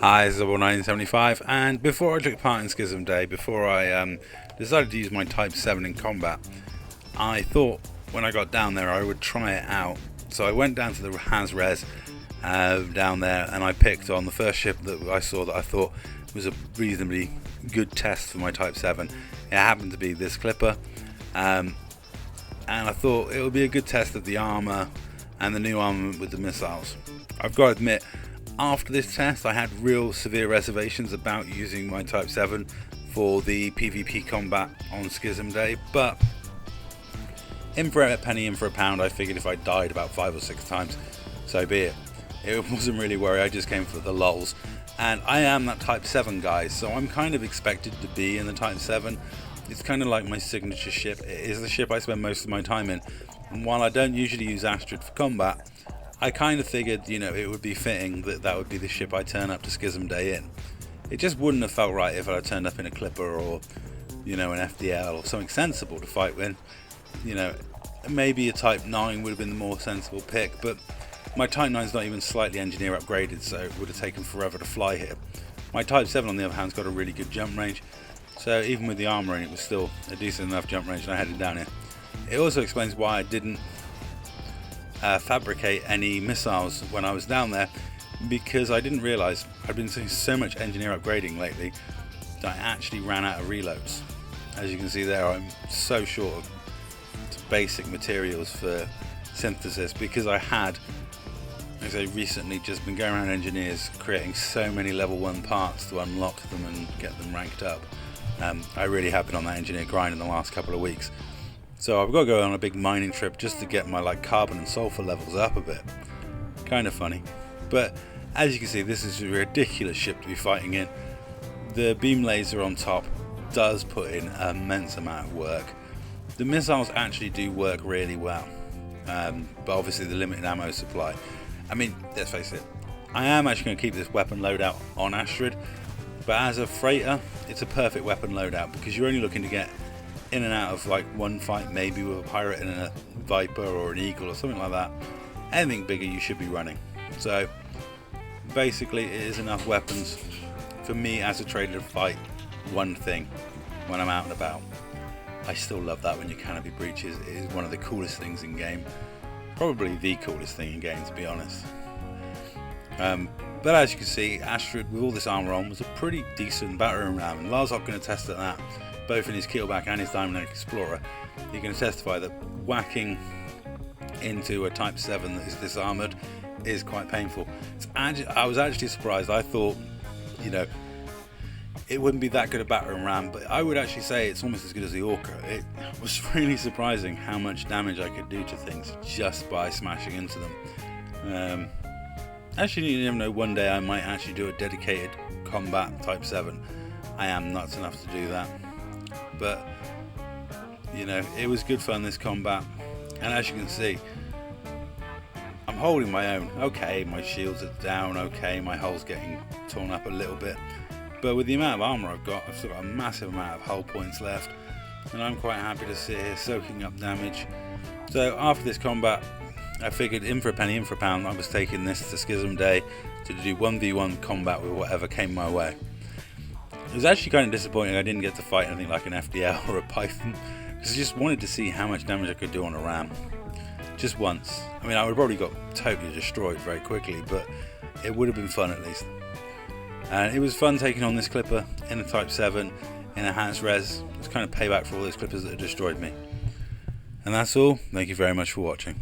Hi, it's 1975, and before I took part in Schism Day, before I decided to use my Type 7 in combat, I thought when I got down there I would try it out. So I went down to the Haz Rez down there, and I picked on the first ship that I saw that I thought was a reasonably good test for my Type 7. It happened to be this Clipper, and I thought it would be a good test of the armour and the new armament with the missiles. I've got to admit, after this test I had real severe reservations about using my Type 7 for the PvP combat on Schism Day, but in for a penny, in for a pound, I figured if I died about 5 or 6 times, so be it. It wasn't really worry, I just came for the lols. And I am that Type 7 guy, so I'm kind of expected to be in the Type 7. It's kind of like my signature ship. It is the ship I spend most of my time in. And while I don't usually use Astrid for combat, I kind of figured, it would be fitting that that would be the ship I turn up to Schism Day in. It just wouldn't have felt right if I had turned up in a Clipper or, an FDL or something sensible to fight with. Maybe a Type 9 would have been the more sensible pick, but my Type 9 is not even slightly engineer upgraded, so it would have taken forever to fly here. My Type 7 on the other hand has got a really good jump range, so even with the armour in, it was still a decent enough jump range and I headed down here. It also explains why I didn't fabricate any missiles when I was down there, because I didn't realise I'd been doing so much engineer upgrading lately that I actually ran out of reloads. As you can see there, I'm so short of basic materials for synthesis, because I had, as I recently just been going around engineers creating so many level 1 parts to unlock them and get them ranked up. I really have been on that engineer grind in the last couple of weeks. So I've got to go on a big mining trip just to get my carbon and sulfur levels up a bit. Kind of funny. But as you can see, this is a ridiculous ship to be fighting in. The beam laser on top does put in an immense amount of work. The missiles actually do work really well. But obviously the limited ammo supply. I mean, let's face it, I am actually going to keep this weapon loadout on Astrid. But as a freighter, it's a perfect weapon loadout because you're only looking to get in and out of one fight maybe with a pirate and a viper or an eagle or something like that. Anything bigger you should be running. So basically it is enough weapons for me as a trader to fight one thing when I'm out and about. I still love that when your canopy breaches. It is one of the coolest things in game, probably the coolest thing in game, to be honest. But as you can see, Astrid with all this armour on was a pretty decent battering ram, and Lars Hop can attest to that, both in his Keelback and his Diamond Explorer. He can testify that whacking into a Type 7 that is disarmoured is quite painful. I was actually surprised. I thought, it wouldn't be that good a battering ram, but I would actually say it's almost as good as the Orca. It was really surprising how much damage I could do to things just by smashing into them. Actually, you never know, one day I might actually do a dedicated combat Type 7. I am nuts enough to do that. But, it was good fun, this combat. And as you can see, I'm holding my own. Okay, my shields are down, okay, my hull's getting torn up a little bit. But with the amount of armour I've still got a massive amount of hull points left. And I'm quite happy to sit here soaking up damage. So after this combat, I figured in for a penny, in for a pound, I was taking this to Schism Day to do 1v1 combat with whatever came my way. It was actually kind of disappointing I didn't get to fight anything like an FDL or a Python, because I just wanted to see how much damage I could do on a ram. Just once. I mean, I would have probably got totally destroyed very quickly, but it would have been fun at least. And it was fun taking on this Clipper in a Type 7 in a Haz Rez. It's kind of payback for all those Clippers that have destroyed me. And that's all. Thank you very much for watching.